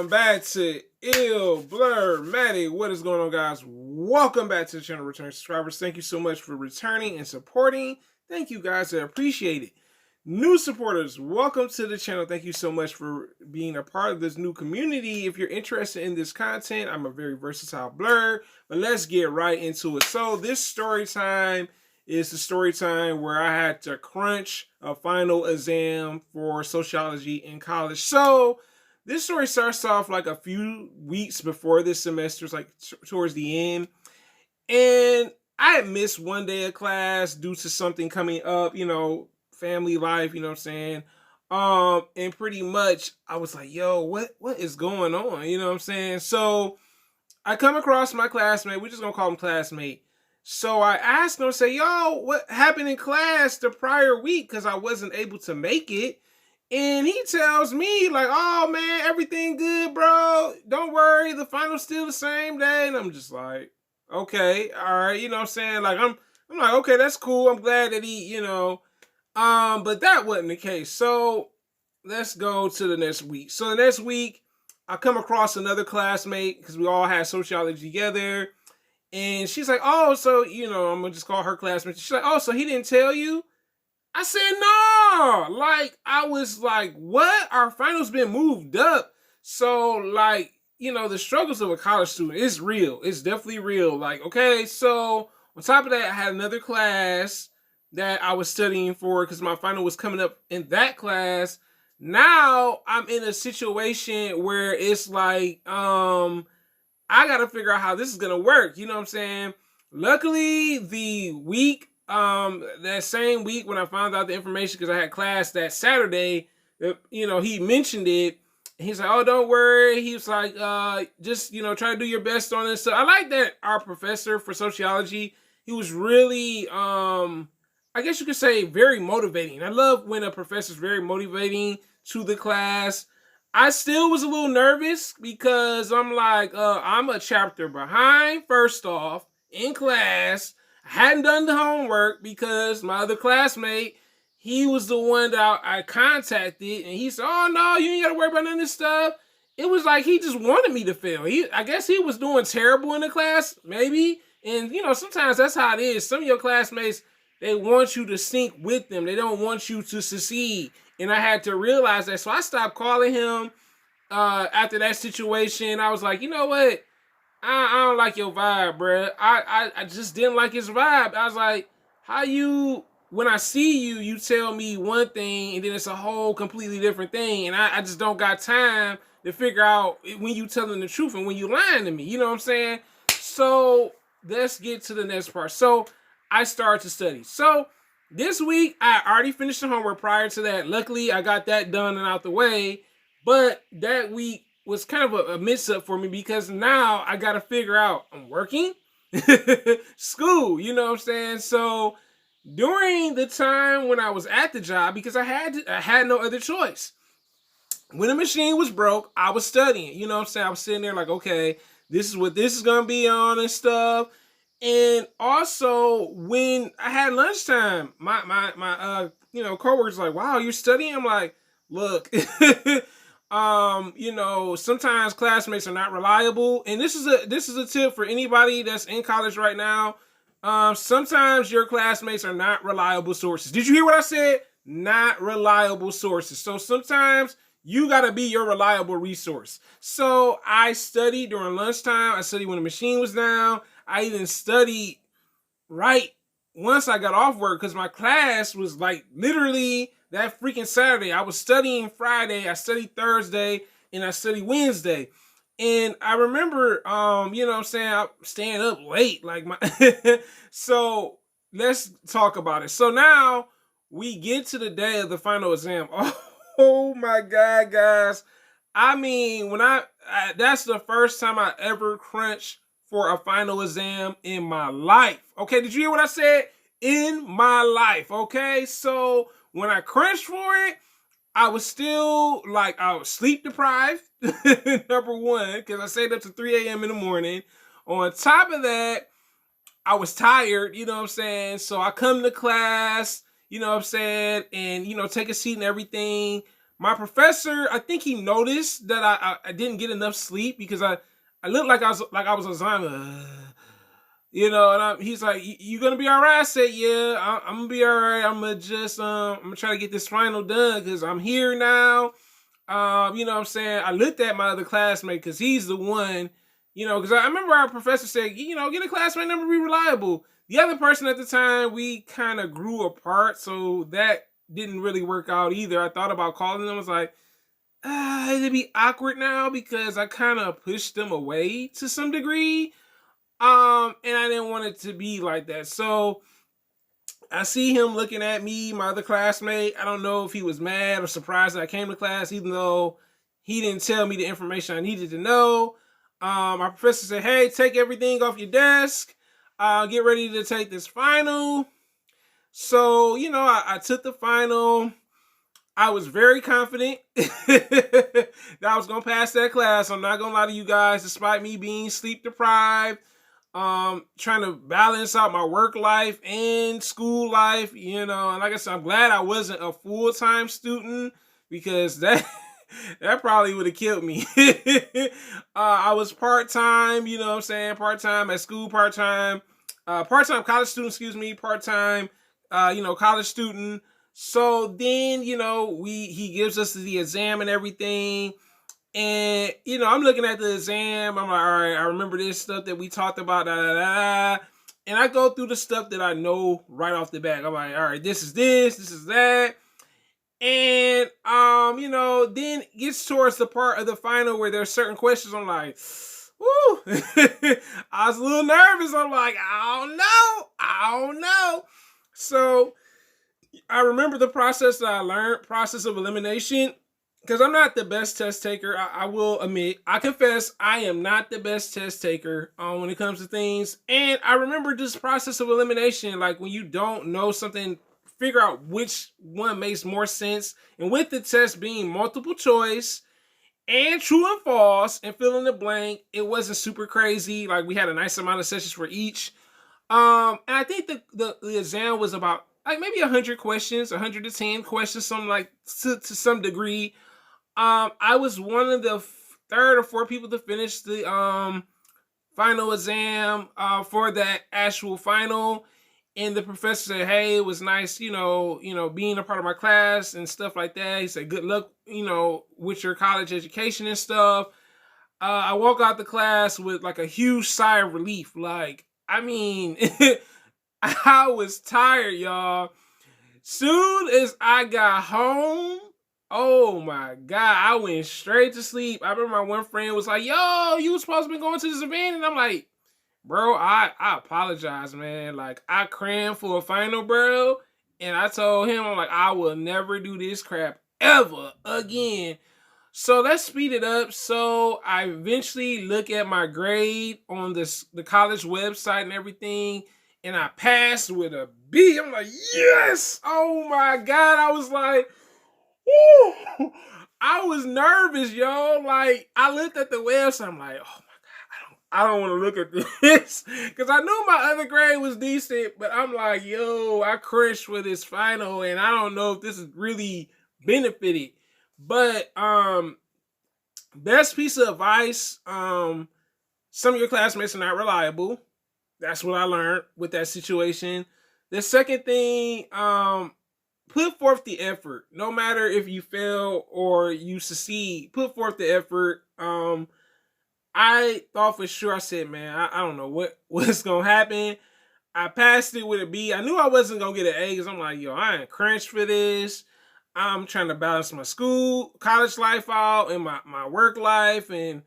Welcome back to Ill Blur Maddie. What is going on, guys? Welcome back to the channel, returning subscribers. Thank you so much for returning and supporting. Thank you, guys. I appreciate it. New supporters, welcome to the channel. Thank you so much for being a part of this new community. If you're interested in this content, I'm a very versatile blur, but let's get right into it. So this story time is the story time where I had to crunch a final exam for sociology in college. So this story starts off like a few weeks before this semester, like towards the end. And I had missed one day of class due to something coming up, family life, you know what I'm saying? And pretty much I was like, yo, what is going on? You know what I'm saying? So I come across my classmate, we're just gonna call him classmate. So I asked him, say, yo, what happened in class the prior week? Because I wasn't able to make it. And he tells me, like, oh man, everything good, bro. Don't worry, the final's still the same day. And I'm just like, okay, all right, you know what I'm saying? Like I'm like, okay, that's cool. I'm glad that he, but that wasn't the case. So let's go to the next week. So the next week, I come across another classmate because we all had sociology together. And she's like, oh, so, I'm going to just call her classmate. She's like, oh, so he didn't tell you? I said, no. Like, I was like, what? Our finals been moved up. So, like, the struggles of a college student is real. It's definitely real. Like, okay, so on top of that, I had another class that I was studying for because my final was coming up in that class. Now I'm in a situation where it's like, I got to figure out how this is going to work. You know what I'm saying? Luckily, the week, that same week when I found out the information, because I had class that Saturday, he mentioned it. And he's like, oh, don't worry. He was like, just, try to do your best on this. So I like that our professor for sociology, he was really, I guess you could say very motivating. I love when a professor's very motivating to the class. I still was a little nervous because I'm like, I'm a chapter behind, first off, in class. I hadn't done the homework because my other classmate, he was the one that I contacted, and he said, oh, no, you ain't got to worry about none of this stuff. It was like he just wanted me to fail. I guess he was doing terrible in the class, maybe. And, sometimes that's how it is. Some of your classmates, they want you to sync with them. They don't want you to succeed. And I had to realize that. So I stopped calling him after that situation. I was like, you know what? I don't like your vibe, bro. I just didn't like his vibe. I was like, when I see you, you tell me one thing and then it's a whole completely different thing. And I just don't got time to figure out when you telling the truth and when you lying to me. You know what I'm saying? So let's get to the next part. So I started to study. So this week, I already finished the homework prior to that. Luckily, I got that done and out the way. But that week was kind of a mix-up for me because now I got to figure out, I'm working, school, you know what I'm saying? So during the time when I was at the job, because I had no other choice. When the machine was broke, I was studying, you know what I'm saying? I was sitting there like, okay, this is what this is going to be on and stuff. And also, when I had lunchtime, my coworkers like, wow, you're studying? I'm like, look, sometimes classmates are not reliable. And this is a tip for anybody that's in college right now. Sometimes your classmates are not reliable sources. Did you hear what I said? Not reliable sources. So sometimes you got to be your reliable resource. So I studied during lunchtime. I studied when the machine was down. I even studied right once I got off work because my class was like literally that freaking Saturday. I was studying Friday, I studied Thursday, and I studied Wednesday. And I remember, I'm staying up late. Like so let's talk about it. So now we get to the day of the final exam. Oh my God, guys. I mean, that's the first time I ever crunched for a final exam in my life. Okay, did you hear what I said? In my life, okay? So when I crunched for it, I was still like, I was sleep deprived, number one, because I stayed up to 3 a.m. in the morning. On top of that, I was tired, you know what I'm saying? So I come to class, you know what I'm saying? And, take a seat and everything. My professor, I think he noticed that I didn't get enough sleep because I looked like I was a zombie. You know, and he's like, "You gonna be all right?" I said, "Yeah, I'm gonna be all right. I'm gonna just I'm gonna try to get this final done because I'm here now." You know what I'm saying? I looked at my other classmate because he's the one, you know, because I remember our professor said, you know, get a classmate number, be reliable. The other person at the time, we kind of grew apart, so that didn't really work out either. I thought about calling them. I was like, it'd be awkward now because I kind of pushed them away to some degree. And I didn't want it to be like that. So I see him looking at me, my other classmate. I don't know if he was mad or surprised that I came to class, even though he didn't tell me the information I needed to know. My professor said, "Hey, take everything off your desk. Get ready to take this final." So, you know, I took the final. I was very confident that I was going to pass that class. I'm not going to lie to you guys, despite me being sleep deprived, trying to balance out my work life and school life, you know. And like I said, I'm glad I wasn't a full-time student because that that probably would have killed me. I was part-time, you know what I'm saying, part-time at school, part-time college student, excuse me, part-time you know, college student. So then, you know, he gives us the exam and everything. And, you know, I'm looking at the exam. I'm like, all right, I remember this stuff that we talked about, da, da, da. And I go through the stuff that I know right off the bat. I'm like, all right, this is that. And, you know, then it gets towards the part of the final where there's certain questions. I'm like, woo. I was a little nervous. I'm like, I don't know. So I remember the process that I learned, process of elimination, because I'm not the best test taker. I will admit, I confess, I am not the best test taker when it comes to things. And I remember this process of elimination, like when you don't know something, figure out which one makes more sense. And with the test being multiple choice and true and false and fill in the blank, it wasn't super crazy. Like we had a nice amount of sessions for each. And I think the exam was about like maybe 100 questions, 110 questions, something like to some degree. I was one of the third or fourth people to finish the final exam for that actual final. And the professor said, "Hey, it was nice, you know, being a part of my class and stuff like that." He said, "Good luck, you know, with your college education and stuff." I walk out the class with like a huge sigh of relief. Like, I mean, I was tired, y'all. Soon as I got home, oh my God, I went straight to sleep. I remember my one friend was like, "Yo, you was supposed to be going to this event." And I'm like, "Bro, I apologize, man. Like, I crammed for a final, bro." And I told him, I'm like, "I will never do this crap ever again." So let's speed it up. So I eventually look at my grade on the college website and everything, and I passed with a B. I'm like, yes! Oh my God. I was like, woo! I was nervous, yo. Like, I looked at the website. I'm like, oh my God, I don't want to look at this. Because I knew my other grade was decent, but I'm like, yo, I crushed for this final, and I don't know if this is really benefited. But best piece of advice, some of your classmates are not reliable. That's what I learned with that situation. The second thing, put forth the effort. No matter if you fail or you succeed, put forth the effort. I thought for sure, I said, man, I don't know what's gonna happen. I passed it with a B. I knew I wasn't gonna get an A because I'm like, yo, I ain't crunched for this. I'm trying to balance my school, college life out and my work life. And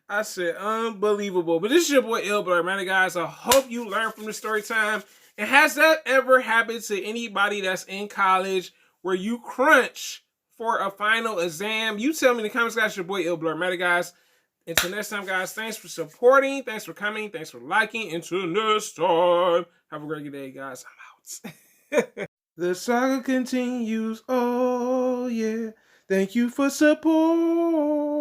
I said, unbelievable. But this is your boy Ilbler, man, guys. I hope you learned from the story time. And has that ever happened to anybody that's in college where you crunch for a final exam? You tell me in the comments, guys. Your boy Ilbler, man, guys. Until next time, guys, thanks for supporting. Thanks for coming. Thanks for liking. Until next time, have a great day, guys. I'm out. The saga continues. Oh, yeah. Thank you for support.